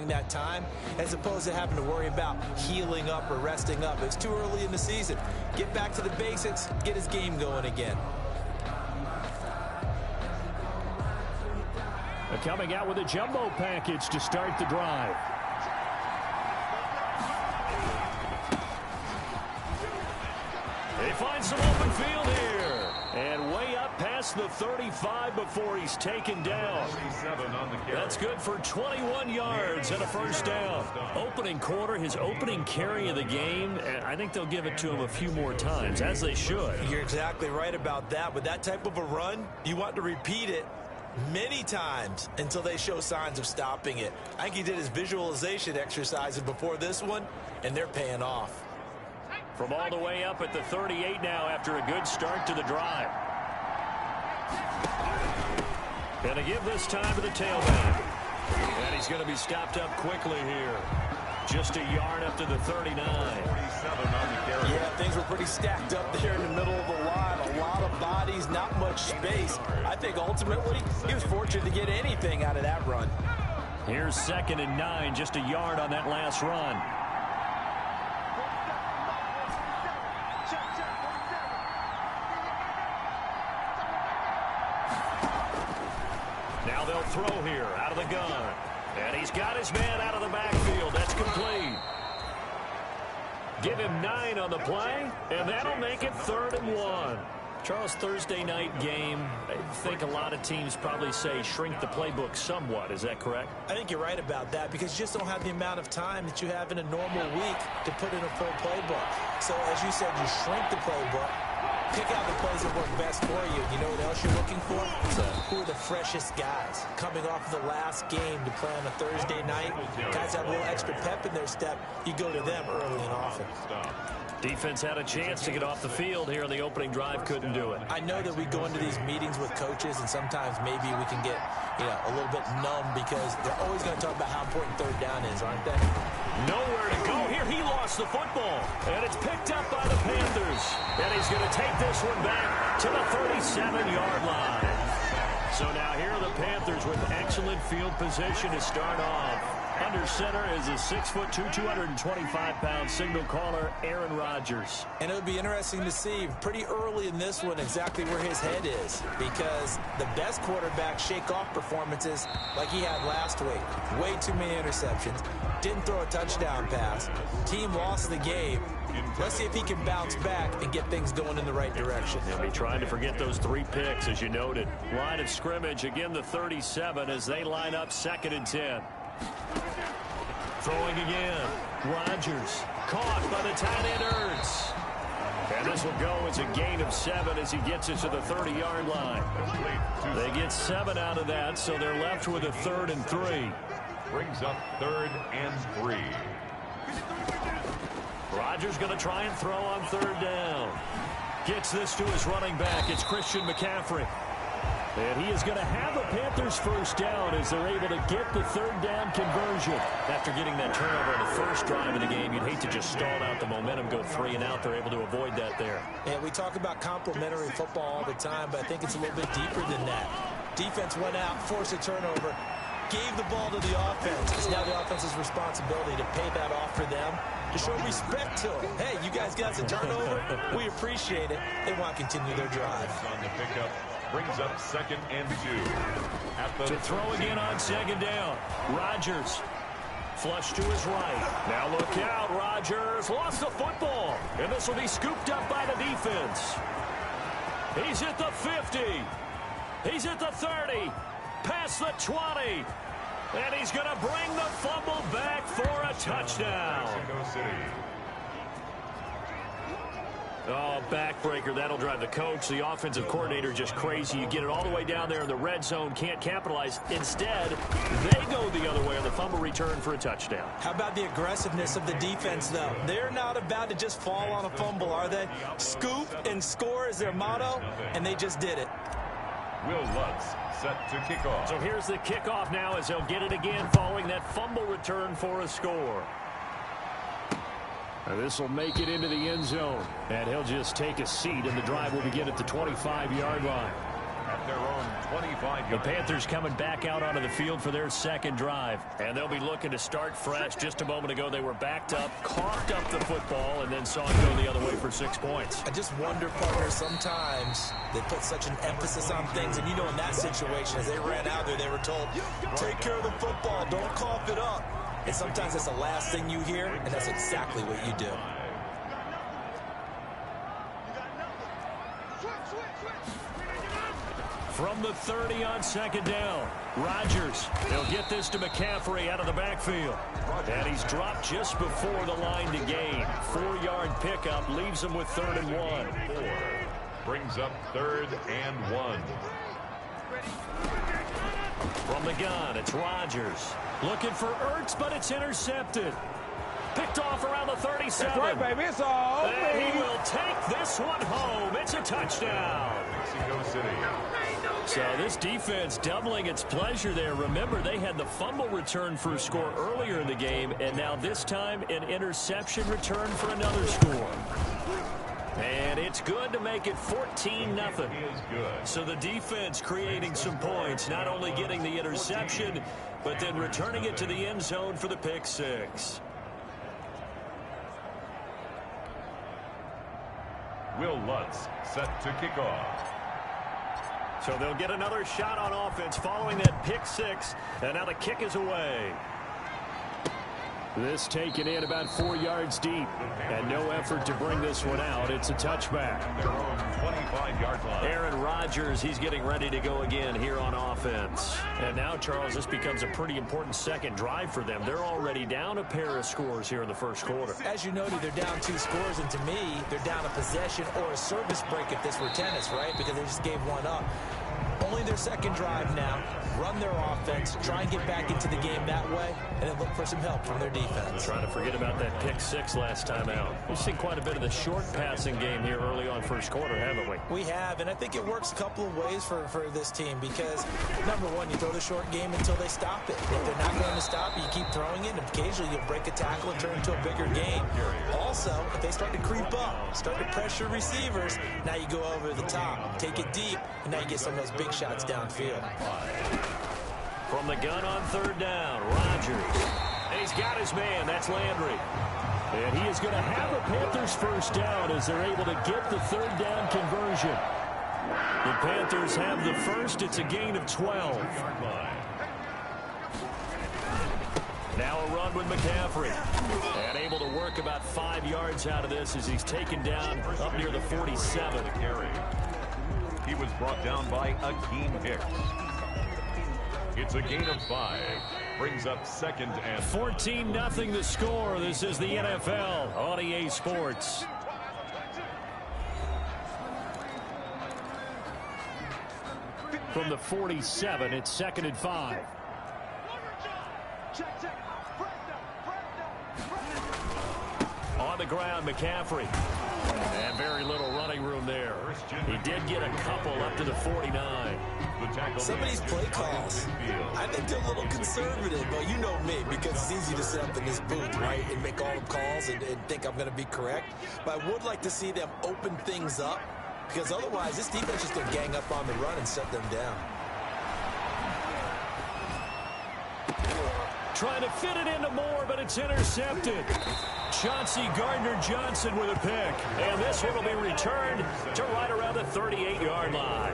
during that time, as opposed to having to worry about healing up or resting up. It's too early in the season. Get back to the basics, get his game going again. Coming out with a jumbo package to start the drive. He finds some open field here. And way up past the 35 before he's taken down. That's good for 21 yards and a first down. Opening quarter, his opening carry of the game, I think they'll give it to him a few more times, as they should. You're exactly right about that. With that type of a run, you want to repeat it many times until they show signs of stopping it. I think he did his visualization exercises before this one, and they're paying off. From all the way up at the 38 now after a good start to the drive. Going to give this time to the tailback. And he's going to be stopped up quickly here. Just a yard up to the 39. Yeah, things were pretty stacked up there in the middle of the line. A lot of bodies, not much space. I think ultimately he was fortunate to get anything out of that run. Here's 2nd and 9, just a yard on that last run. Now they'll throw here out of the gun. And he's got his man out of the backfield. That's complete. Give him 9 on the play, and that'll make it 3rd and 1. Charles, Thursday night game, I think a lot of teams probably say shrink the playbook somewhat. Is that correct? I think you're right about that because you just don't have the amount of time that you have in a normal week to put in a full playbook. So as you said, you shrink the playbook, pick out the plays that work best for you. You know what else you're looking for? So who are the freshest guys coming off the last game to play on a Thursday night? Guys have a little extra pep in their step. You go to them early and often. Defense had a chance to get off the field here on the opening drive, couldn't do it. I know that we go into these meetings with coaches, and sometimes maybe we can get, a little bit numb because they're always going to talk about how important 3rd down is, aren't they? Nowhere to go here. He lost the football, and it's picked up by the Panthers. And he's going to take this one back to the 37-yard line. So now here are the Panthers with excellent field position to start off. Under center is a 6'2", 225-pound signal caller, Aaron Rodgers. And it would be interesting to see pretty early in this one exactly where his head is, because the best quarterback shake off performances like he had last week. Way too many interceptions. Didn't throw a touchdown pass. Team lost the game. Let's see if he can bounce back and get things going in the right direction. They'll be trying to forget those 3 picks, as you noted. Line of scrimmage, again the 37 as they line up 2nd and 10. Throwing again. Rodgers caught by the tight end Ertz. And this will go as a gain of 7 as he gets it to the 30-yard line. They get 7 out of that, so they're left with a 3rd and 3. Brings up 3rd and 3. Rodgers going to try and throw on 3rd down. Gets this to his running back. It's Christian McCaffrey. And he is going to have the Panthers first down as they're able to get the 3rd down conversion. After getting that turnover on the first drive of the game, you'd hate to just stall out the momentum, go 3 and out. They're able to avoid that there. Yeah, we talk about complementary football all the time, but I think it's a little bit deeper than that. Defense went out, forced a turnover, gave the ball to the offense. It's now the offense's responsibility to pay that off for them, to show respect to them. Hey, you guys got some turnover? We appreciate it. They want to continue their drive. On the pickup. Brings up 2nd and 2. To throw again on 2nd down. Rodgers. Flush to his right. Now look out. Rodgers lost the football. And this will be scooped up by the defense. He's at the 50. He's at the 30. Past the 20. And he's going to bring the fumble back for a touchdown. Mexico City. Oh, backbreaker. That'll drive the coach, the offensive coordinator, just crazy. You get it all the way down there in the red zone, can't capitalize. Instead, they go the other way on the fumble return for a touchdown. How about the aggressiveness of the defense, though? They're not about to just fall on a fumble, are they? Scoop and score is their motto, and they just did it. Will Lutz set to kick off. So here's the kickoff now as they'll get it again following that fumble return for a score. This will make it into the end zone. And he'll just take a seat, and the drive will begin at the 25-yard line. at their own 25 The yards. Panthers coming back out onto the field for their second drive. And they'll be looking to start fresh. Just a moment ago, they were backed up, coughed up the football, and then saw it go the other way for 6 points. I just wonder, partner, sometimes they put such an emphasis on things. And, you know, in that situation, as they ran out there, they were told, take care of the football, don't cough it up. And sometimes that's the last thing you hear, and that's exactly what you do. From the 30 on second down, Rodgers. They'll get this to McCaffrey out of the backfield. And he's dropped just before the line to gain. 4-yard pickup leaves him with 3rd and 1. 4 brings up 3rd and 1. From the gun, it's Rodgers. Looking for Ertz, but it's intercepted. Picked off around the 37. That's right, baby. It's all and he will take this one home. It's a touchdown. Mexico City. So this defense doubling its pleasure there. Remember, they had the fumble return for a score earlier in the game, and now this time an interception return for another score. And it's good to make it 14-0. So the defense creating some points, not only getting the interception, but then returning it to the end zone for the pick six. Will Lutz set to kick off. So they'll get another shot on offense following that pick six, and now the kick is away. This taken in about 4 yards deep, and no effort to bring this one out. It's a touchback. Their own 25-yard line. Aaron Rodgers, he's getting ready to go again here on offense. And now, Charles, this becomes a pretty important second drive for them. They're already down a pair of scores here in the first quarter. As you noted, they're down 2 scores, and to me, they're down a possession or a service break if this were tennis, right? Because they just gave one up. Only their second drive now. Run their offense, try and get back into the game that way, and then look for some help from their defense. Trying to forget about that pick six last time out. We've seen quite a bit of the short passing game here early on first quarter, haven't we? We have, and I think it works a couple of ways for this team because, number one, you throw the short game until they stop it. If they're not going to stop it, you keep throwing it, and occasionally you'll break a tackle and turn into a bigger game. Also, if they start to creep up, start to pressure receivers, now you go over the top, take it deep, and now you get some of those big shots downfield. From the gun on third down, Rodgers. And he's got his man. That's Landry. And he is going to have a Panthers first down as they're able to get the third down conversion. The Panthers have the first. It's a gain of 12. Now a run with McCaffrey. And able to work about 5 yards out of this as he's taken down up near the 47. He was brought down by Akeem Hicks. It's a gain of 5. Brings up 2nd and 14-0 the score. This is the NFL on EA Sports. From the 47, it's 2nd and 5. On the ground, McCaffrey. And very little running room there. He did get a couple up to the 49. Some of these play calls, I think they're a little conservative, but you know me, because it's easy to sit up in this booth, right, and make all the calls and think I'm going to be correct. But I would like to see them open things up, because otherwise this defense is going to gang up on the run and shut them down. Trying to fit it into Moore, but it's intercepted. Chauncey Gardner-Johnson with a pick. And this one will be returned to right around the 38-yard line.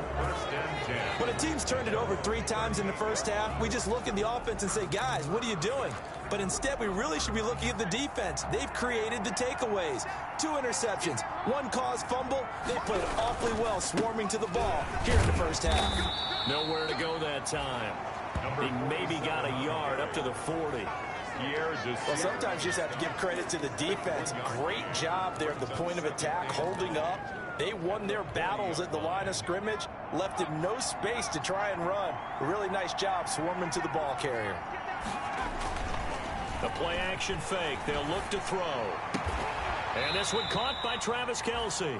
When a team's turned it over 3 times in the first half, we just look at the offense and say, guys, what are you doing? But instead, we really should be looking at the defense. They've created the takeaways. 2 interceptions, 1 caused fumble. They played awfully well swarming to the ball here in the first half. Nowhere to go that time. He maybe got a yard up to the 40. Well, sometimes you just have to give credit to the defense. Great job there at the point of attack, holding up. They won their battles at the line of scrimmage, left him no space to try and run. A really nice job swarming to the ball carrier. The play action fake. They'll look to throw. And this one caught by Travis Kelce.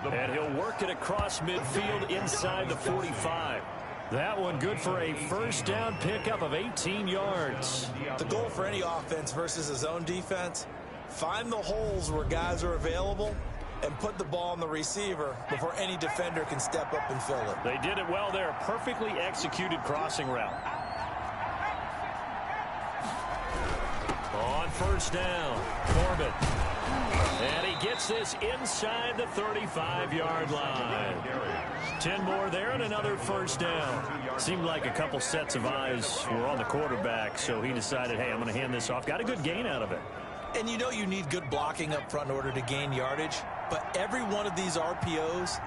And he'll work it across midfield inside the 45. That one good for a first down pickup of 18 yards. The goal for any offense versus a zone defense, find the holes where guys are available and put the ball on the receiver before any defender can step up and fill it. They did it well there. Perfectly executed crossing route. On first down, Corbett. And he gets this inside the 35-yard line. 10 more there and another first down. Seemed like a couple sets of eyes were on the quarterback, so he decided, hey, I'm going to hand this off. Got a good gain out of it. And you know you need good blocking up front in order to gain yardage, but every one of these RPOs,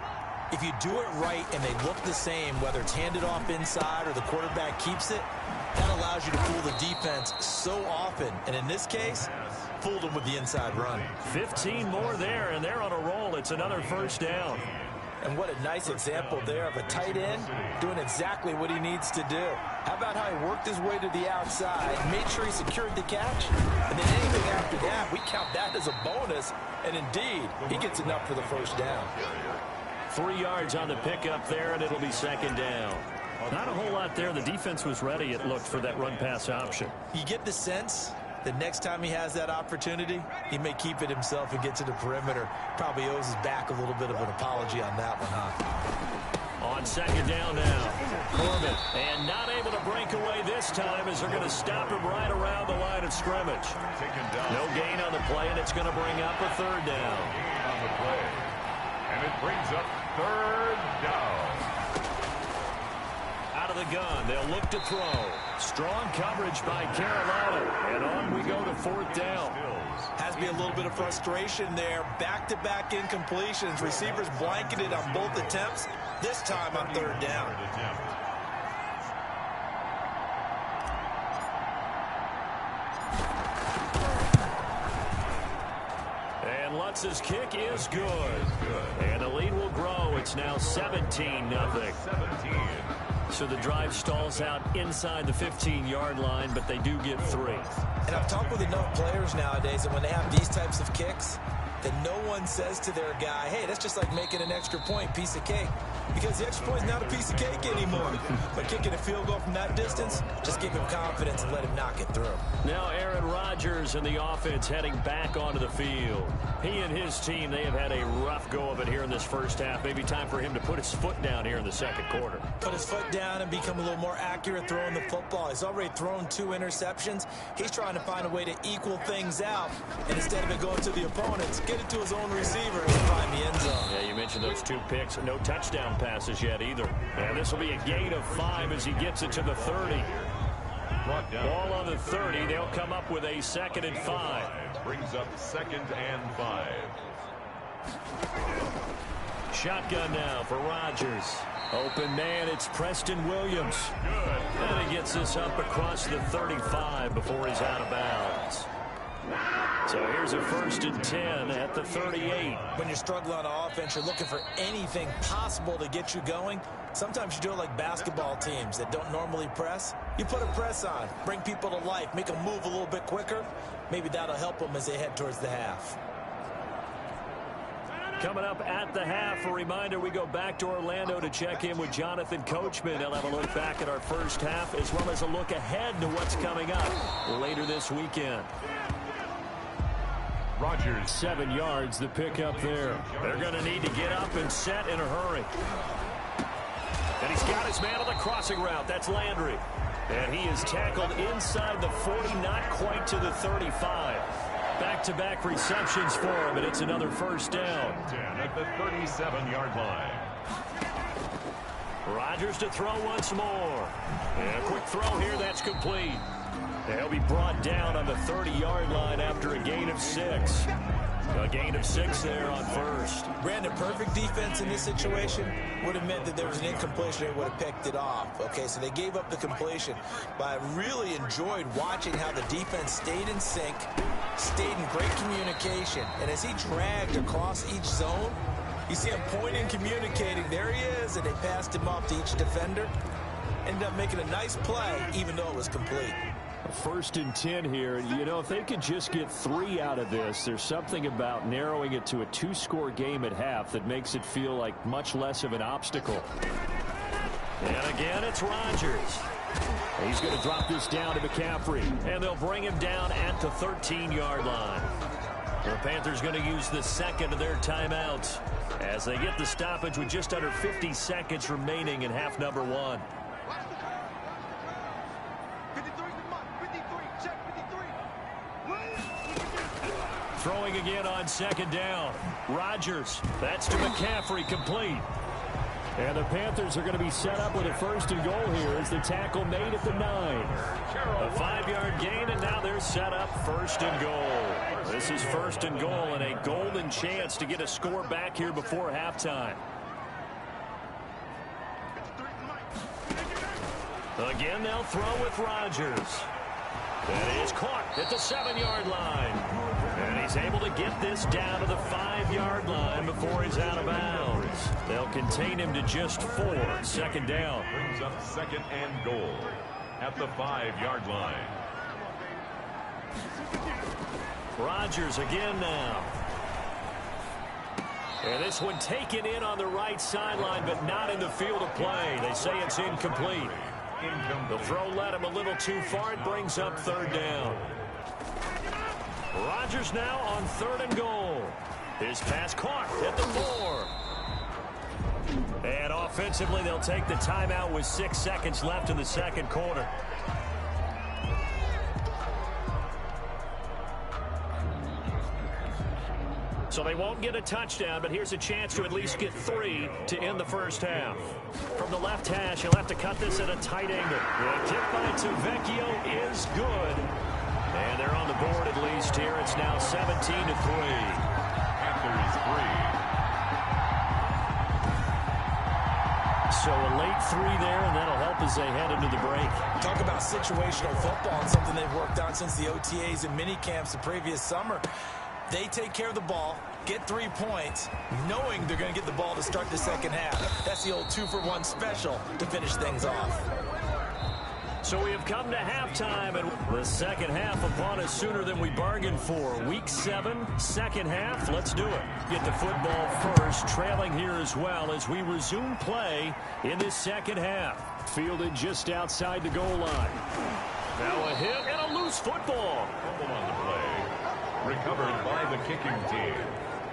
if you do it right and they look the same, whether it's handed off inside or the quarterback keeps it, that allows you to fool the defense so often. And in this case, fooled them with the inside run. 15 more there, and they're on a roll. It's another first down. And what a nice example there of a tight end doing exactly what he needs to do. How about how he worked his way to the outside, made sure he secured the catch, and then anything after that, we count that as a bonus. And indeed, he gets enough for the first down. 3 yards on the pickup there, and it'll be second down. Not a whole lot there. The defense was ready, it looked, for that run-pass option. You get the sense that next time he has that opportunity, he may keep it himself and get to the perimeter. Probably owes his back a little bit of an apology on that one, huh? On second down now, Corbett. And not able to break away this time as they're going to stop him right around the line of scrimmage. No gain on the play, and it's going to bring up a third down. On the play. And it brings up third down. Out of the gun, they'll look to throw. Strong coverage by Carolina. And on we go to fourth down. Has to be a little bit of frustration there. Back-to-back incompletions. Receivers blanketed on both attempts. This time on third down. And Lutz's kick is good. And the lead will grow. It's now 17-0. So the drive stalls out inside the 15-yard line, but they do get 3. And I've talked with enough players nowadays that when they have these types of kicks, that no one says to their guy, hey, that's just like making an extra point, piece of cake. Because the extra point is not a piece of cake anymore. But kicking a field goal from that distance, just give him confidence and let him knock it through. Now Aaron Rodgers and the offense heading back onto the field. He and his team, they have had a rough go of it here in this first half. Maybe time for him to put his foot down here in the second quarter. Put his foot down and become a little more accurate throwing the football. He's already thrown 2 interceptions. He's trying to find a way to equal things out. And instead of it going to the opponents, get it to his own receiver and find the end zone. Yeah, you mentioned those 2 picks. No touchdown passes yet either. And this will be a gain of 5 as he gets it to the 30. Ball on the 30. They'll come up with a 2nd and 5. Brings up 2nd and 5. Shotgun now for Rodgers. Open man, it's Preston Williams. And he gets this up across the 35 before he's out of bounds. So here's a 1st and 10 at the 38. When you're struggling on offense, you're looking for anything possible to get you going. Sometimes you do it like basketball teams that don't normally press. You put a press on, bring people to life, make them move a little bit quicker. Maybe that'll help them as they head towards the half. Coming up at the half, a reminder, we go back to Orlando to check in with Jonathan Coachman. He'll have a look back at our first half as well as a look ahead to what's coming up later this weekend. Rodgers. 7 yards, the pickup there. They're going to need to get up and set in a hurry. And he's got his man on the crossing route. That's Landry. And he is tackled inside the 40, not quite to the 35. Back-to-back receptions for him, and it's another first down. At the 37-yard line. Rodgers to throw once more. And a quick throw here, that's complete. They'll be brought down on the 30-yard line after a gain of 6. A gain of 6 there on first. Brandon, perfect defense in this situation would have meant that there was an incompletion. They would have picked it off. Okay, so they gave up the completion. But I really enjoyed watching how the defense stayed in sync, stayed in great communication. And as he dragged across each zone, you see him pointing, communicating. There he is, and they passed him off to each defender. Ended up making a nice play, even though it was complete. 1st and 10 here. You know, if they could just get 3 out of this, there's something about narrowing it to a 2-score game at half that makes it feel like much less of an obstacle. And again, it's Rodgers. He's going to drop this down to McCaffrey, and they'll bring him down at the 13-yard line. The Panthers going to use the second of their timeouts as they get the stoppage with just under 50 seconds remaining in half number one. Throwing again on second down. Rodgers. That's to McCaffrey, complete. And the Panthers are going to be set up with a first and goal here as the tackle made at the 9. A 5-yard gain, and now they're set up first and goal. This is first and goal and a golden chance to get a score back here before halftime. Again, they'll throw with Rodgers. That is caught at the 7-yard line. And he's able to get this down to the 5-yard line before he's out of bounds. They'll contain him to just 4. Second down. Brings up second and goal at the 5-yard line. Rodgers again now. And this one taken in on the right sideline, but not in the field of play. They say it's incomplete. The throw led him a little too far. It brings up third down. Rodgers now on third and goal. His pass caught at the 4. And offensively, they'll take the timeout with 6 seconds left in the second quarter. So they won't get a touchdown, but here's a chance to at least get 3 to end the first half. From the left hash, he'll have to cut this at a tight angle. The kick by Tavecchio is good. And they're on the board at least here. It's now 17-3. Panthers 3. So a late 3 there, and that'll help as they head into the break. Talk about situational football and something they've worked on since the OTAs and mini camps the previous summer. They take care of the ball, get 3 points, knowing they're going to get the ball to start the second half. That's the old 2-for-1 special to finish things off. So we have come to halftime, and the second half upon us sooner than we bargained for. Week 7, second half. Let's do it. Get the football first, trailing here as well as we resume play in this second half. Fielded just outside the goal line. Now a hit and a loose football. Fumble on the play. Recovered by the kicking team.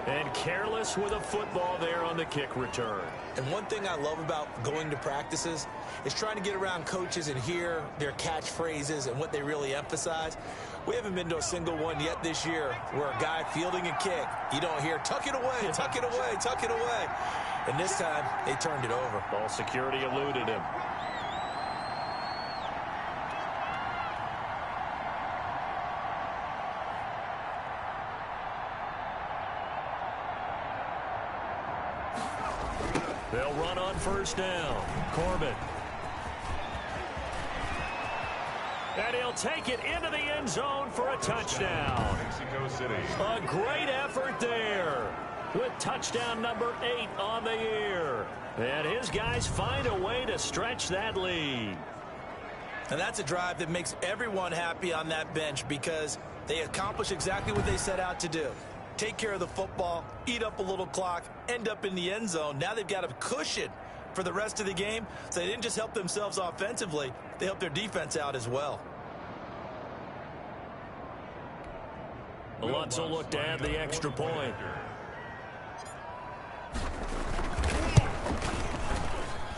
And careless with a football there on the kick return. And one thing I love about going to practices is trying to get around coaches and hear their catchphrases and what they really emphasize. We haven't been to a single one yet this year where a guy fielding a kick, you don't hear, tuck it away, tuck it away, tuck it away. And this time, they turned it over. Ball security eluded him. They'll run on first down. Corbin. And he'll take it into the end zone for a touchdown. Mexico City. A great effort there with touchdown number 8 on the year. And his guys find a way to stretch that lead. And that's a drive that makes everyone happy on that bench because they accomplish exactly what they set out to do. Take care of the football, eat up a little clock, end up in the end zone. Now they've got a cushion for the rest of the game. So they didn't just help themselves offensively, they helped their defense out as well. Lutz will look to add the extra point.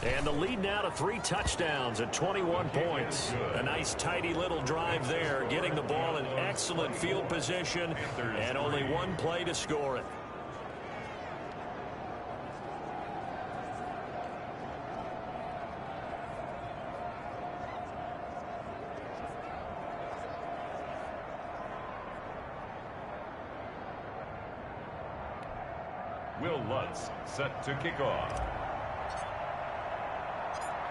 And the lead now to 3 touchdowns at 21 points. A nice, tidy little drive there, getting the ball in excellent field position, and only 1 play to score it. Will Lutz set to kick off.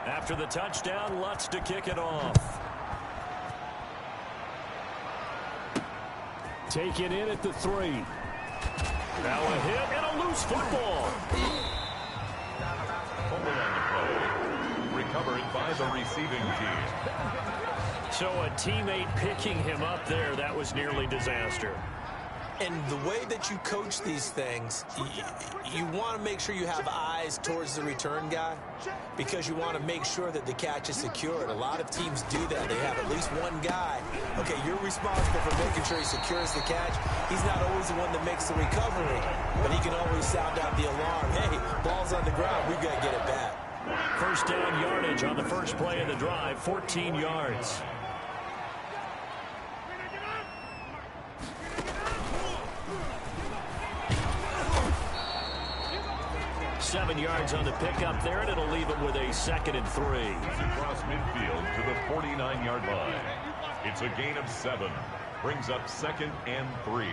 After the touchdown, Lutz to kick it off. Taken in at the 3. Now a hit and a loose football. Fumble on the play. Recovered by the receiving team. So a teammate picking him up there, that was nearly disaster. And the way that you coach these things, you want to make sure you have eyes towards the return guy because you want to make sure that the catch is secured. A lot of teams do that. They have at least one guy. Okay, you're responsible for making sure he secures the catch. He's not always the one that makes the recovery, but he can always sound out the alarm. Hey, ball's on the ground. We've got to get it back. First down yardage on the first play of the drive, 14 yards. Seven yards on the pickup there, and it'll leave it with a 2nd and 3. Across midfield to the 49-yard line. It's a gain of 7. Brings up 2nd and 3.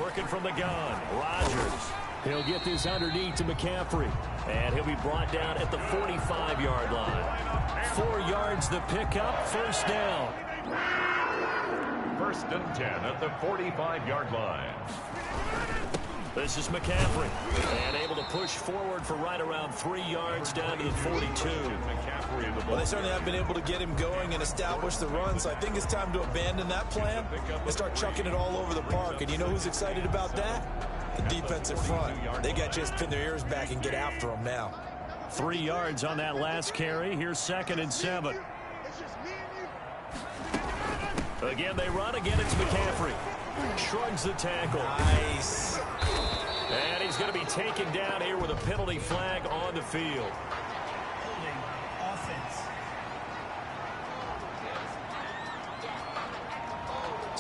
Working from the gun, Rodgers. He'll get this underneath to McCaffrey, and he'll be brought down at the 45-yard line. 4 yards the pickup, first down. 1st and 10 at the 45-yard line. This is McCaffrey, and able to push forward for right around 3 yards down to the 42. Well, they certainly have been able to get him going and establish the run, so I think it's time to abandon that plan and start chucking it all over the park. And you know who's excited about that? The defensive front. They got to just pin their ears back and get after him now. 3 yards on that last carry. Here's 2nd and 7. Again, they run. Again, it's McCaffrey. Shrugs the tackle. Nice. And he's going to be taken down here with a penalty flag on the field. Holding offense.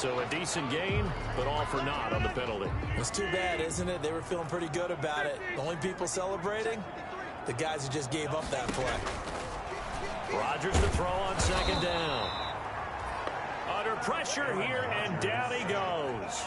So a decent gain, but all for naught on the penalty. It's too bad, isn't it? They were feeling pretty good about it. The only people celebrating, the guys who just gave up that play. Rodgers to throw on 2nd down. Under pressure here, and down he goes.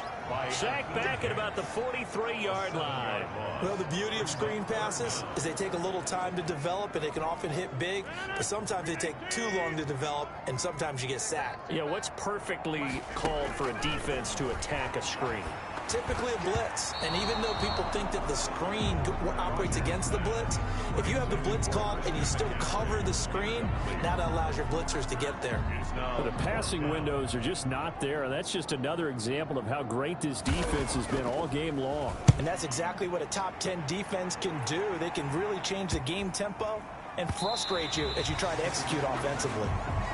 Sacked back at about the 43-yard line. Well, the beauty of screen passes is they take a little time to develop, and they can often hit big, but sometimes they take too long to develop, and sometimes you get sacked. Yeah, what's perfectly called for a defense to attack a screen? Typically a blitz, and even though people think that the screen operates against the blitz, if you have the blitz called and you still cover the screen, now that allows your blitzers to get there. But the passing windows are just not there, and that's just another example of how great this defense has been all game long. And that's exactly what a top 10 defense can do. They can really change the game tempo and frustrate you as you try to execute offensively.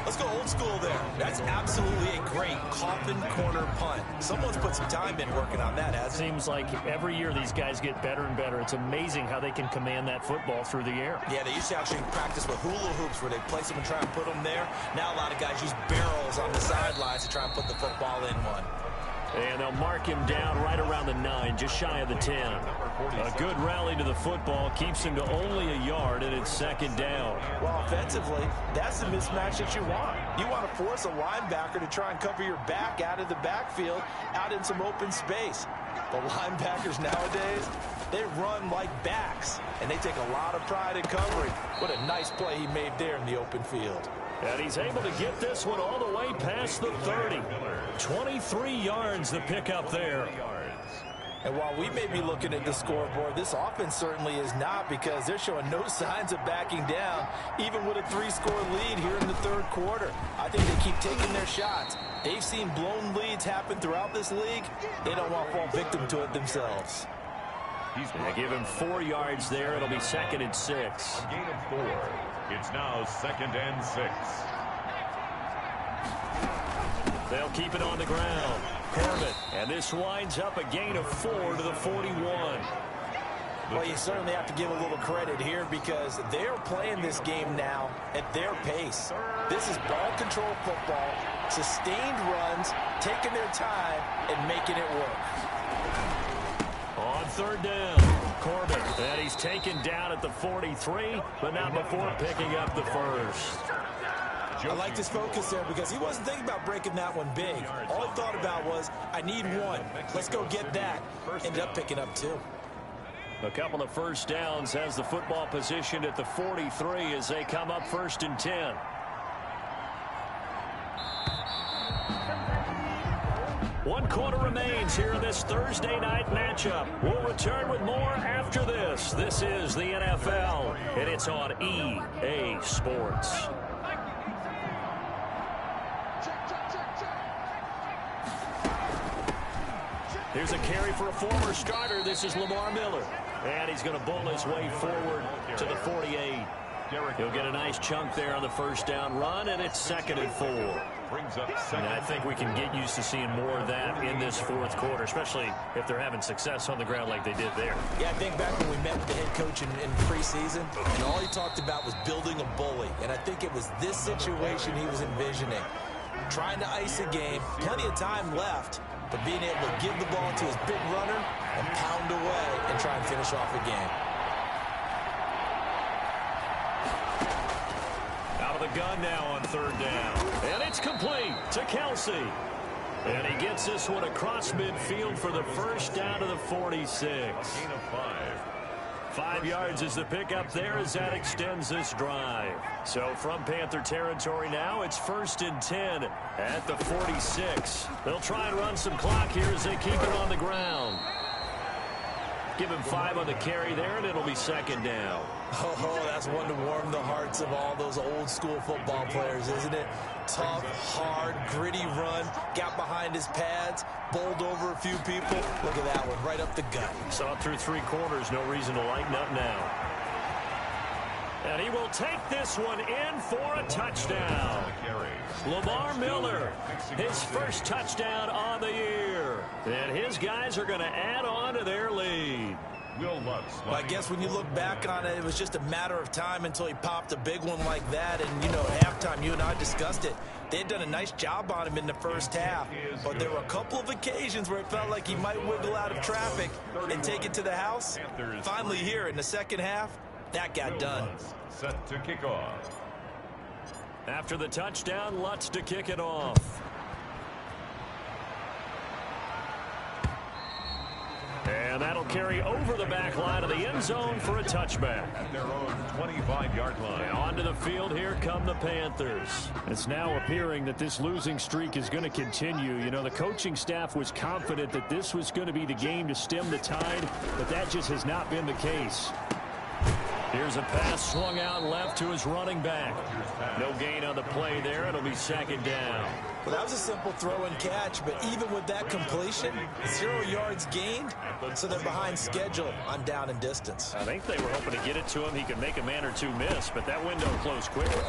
Let's go old school there. That's absolutely a great coffin corner punt. Someone's put some time in working on that, hasn't it? Seems like every year these guys get better and better. It's amazing how they can command that football through the air. Yeah, they used to actually practice with hula hoops where they place them and try and put them there. Now a lot of guys use barrels on the sidelines to try and put the football in one. And they'll mark him down right around the 9, just shy of the 10. A good rally to the football keeps him to only a yard, and it's 2nd down. Well, offensively, that's the mismatch that you want. You want to force a linebacker to try and cover your back out of the backfield, out in some open space. The linebackers nowadays, they run like backs, and they take a lot of pride in covering. What a nice play he made there in the open field. And he's able to get this one all the way past the 30. 23 yards the pickup there. And while we may be looking at the scoreboard, this offense certainly is not, because they're showing no signs of backing down, even with a 3-score lead here in the 3rd quarter. I think they keep taking their shots. They've seen blown leads happen throughout this league. They don't want to fall victim to it themselves. They give him 4 yards there. It'll be 2nd and 6. A gain of 4. It's now 2nd and 6. They'll keep it on the ground. Corbett, and this winds up a gain of 4 to the 41. Well, you certainly have to give a little credit here, because they're playing this game now at their pace. This is ball control football, sustained runs, taking their time, and making it work. On 3rd down, Corbett, and he's taken down at the 43, but not before picking up the 1st. I liked his focus there, because he wasn't thinking about breaking that one big. All he thought about was, I need 1. Let's go get that. Ended up picking up 2. A couple of first downs has the football positioned at the 43 as they come up 1st and 10. One quarter remains here in this Thursday night matchup. We'll return with more after this. This is the NFL, and it's on EA Sports. Here's a carry for a former starter. This is Lamar Miller. And he's going to bull his way forward to the 48. He'll get a nice chunk there on the first down run, and it's 2nd and 4. And I think we can get used to seeing more of that in this fourth quarter, especially if they're having success on the ground like they did there. Yeah, I think back when we met with the head coach in preseason, and all he talked about was building a bully. And I think it was this situation he was envisioning. Trying to ice a game, plenty of time left, but being able to give the ball to his big runner and pound away and try and finish off a game. The gun now on 3rd down. And it's complete to Kelsey. And he gets this one across midfield for the first down to the 46. Gain of 5. 5 yards is the pickup there as that extends this drive. So from Panther territory now, it's 1st and 10 at the 46. They'll try and run some clock here as they keep it on the ground. Give him 5 on the carry there, and it'll be 2nd down. Oh, that's one to warm the hearts of all those old school football players, isn't it? Tough, hard, gritty run, got behind his pads, bowled over a few people. Look at that one, right up the gut. Saw it through 3 quarters, no reason to lighten up now. And he will take this one in for a touchdown. Lamar Miller, his first touchdown on the year. And his guys are going to add on to their lead. Well, I guess when you look back on it, it was just a matter of time until he popped a big one like that. And, you know, at halftime, you and I discussed it. They had done a nice job on him in the first half. But there were a couple of occasions where it felt like he might wiggle out of traffic and take it to the house. Finally here in the second half, that got done. Set to kick off. After the touchdown, Lutz to kick it off. And that'll carry over the back line of the end zone for a touchback. At their own 25-yard line. And onto the field, here come the Panthers. It's now appearing that this losing streak is going to continue. You know, the coaching staff was confident that this was going to be the game to stem the tide, but that just has not been the case. Here's a pass swung out left to his running back. No gain on the play there. It'll be 2nd down. Well, that was a simple throw and catch, but even with that completion, 0 yards gained, so they're behind schedule on down and distance. I think they were hoping to get it to him. He could make a man or two miss, but that window closed quickly.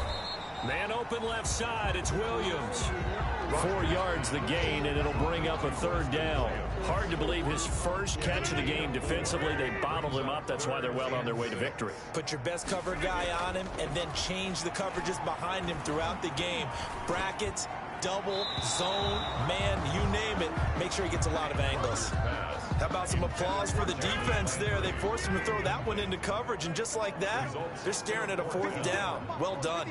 Man open left side. It's Williams. 4 yards the gain, and it'll bring up a 3rd down. Hard to believe his first catch of the game defensively. They bottled him up. That's why they're well on their way to victory. Put your best cover guy on him and then change the coverages behind him throughout the game. Brackets, double, zone, man, you name it. Make sure he gets a lot of angles. How about some applause for the defense there? They forced him to throw that one into coverage, and just like that, they're staring at a 4th down. Well done.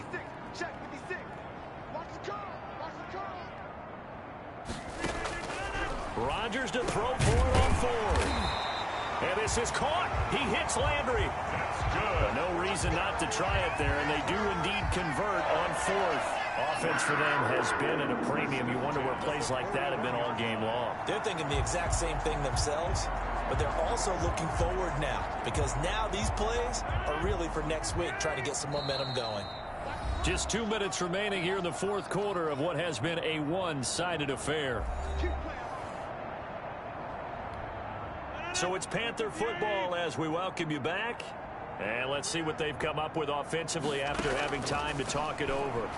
Rodgers to throw for it on 4th. And this is caught. He hits Landry. That's good. No reason not to try it there, and they do indeed convert on 4th. Offense for them has been at a premium. You wonder where plays like that have been all game long. They're thinking the exact same thing themselves, but they're also looking forward now, because now these plays are really for next week, trying to get some momentum going. Just 2 minutes remaining here in the fourth quarter of what has been a one-sided affair. So it's Panther football as we welcome you back. And let's see what they've come up with offensively after having time to talk it over.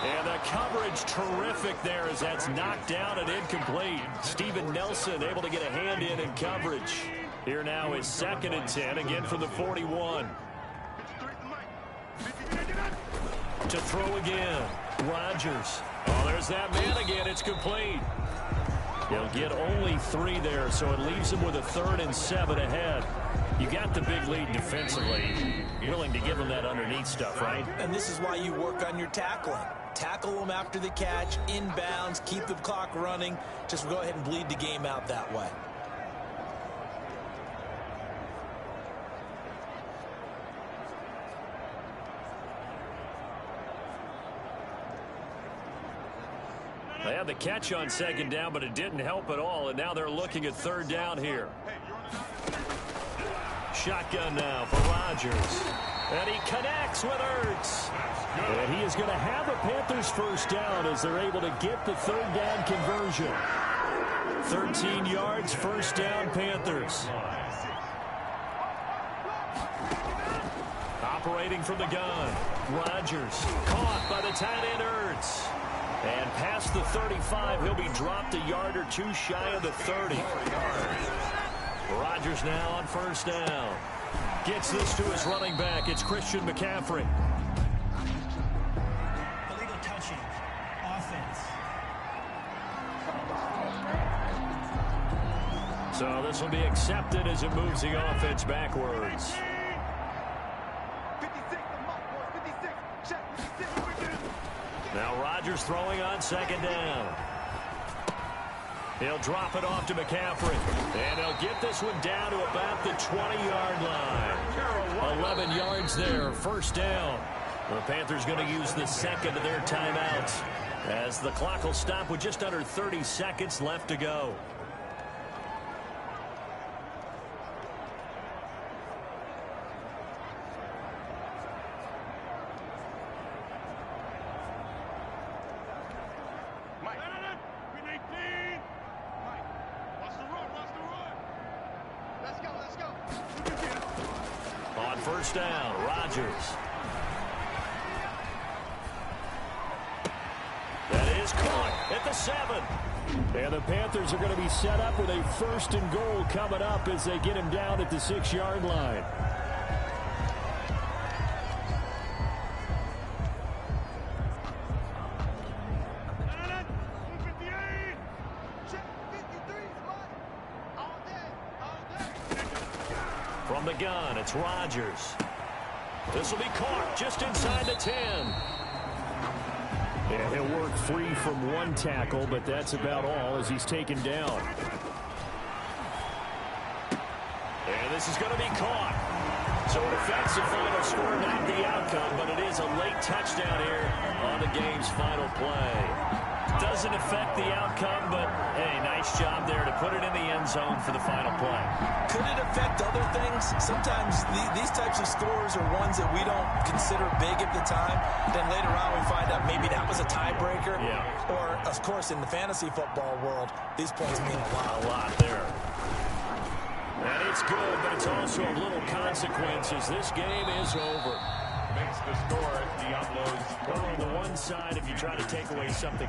And the coverage terrific there as that's knocked down and incomplete. Steven Nelson able to get a hand in coverage. Here now is 2nd and 10, again from the 41. To throw again, Rodgers. Oh, there's that man again. It's complete. He'll get only 3 there, so it leaves him with a 3rd and 7 ahead. You got the big lead defensively. Willing to give him that underneath stuff, right? And this is why you work on your tackling. Tackle them after the catch, inbounds, keep the clock running. Just go ahead and bleed the game out that way. They had the catch on 2nd down, but it didn't help at all, and now they're looking at 3rd down here. Shotgun now for Rodgers. And he connects with Ertz. And he is going to have a Panthers first down as they're able to get the 3rd down conversion. 13 yards, first down, Panthers. Operating from the gun, Rodgers caught by the tight end Ertz. And past the 35, he'll be dropped a yard or two shy of the 30. Rodgers now on first down. Gets this to his running back. It's Christian McCaffrey. Illegal touching. Offense. So this will be accepted as it moves the offense backwards. Now Rodgers throwing on second down. He'll drop it off to McCaffrey. And he'll get this one down to about the 20-yard line. 11 yards there, first down. The Panthers going to use the second of their timeouts as the clock will stop with just under 30 seconds left to go. On first down, Rodgers. That is caught at the 7. And the Panthers are going to be set up with a first and goal coming up as they get him down at the 6-yard line. From the gun, it's Rodgers. This will be caught just inside the 10. And he'll work free from one tackle, but that's about all as he's taken down. And this is going to be caught. So it affects the final score, not the outcome, but it is a late touchdown here on the game's final play. Doesn't affect the outcome, but, hey, nice job there to put it in the end zone for the final play. Could it affect other things? Sometimes these types of scores are ones that we don't consider big at the time. Then later on we find out maybe that was a tiebreaker. Yeah. Or, of course, in the fantasy football world, these points mean a lot. A lot there. And it's good, but it's also of little consequence as this game is over. Makes the score at Diablo's Well, on the one side, if you try to take away something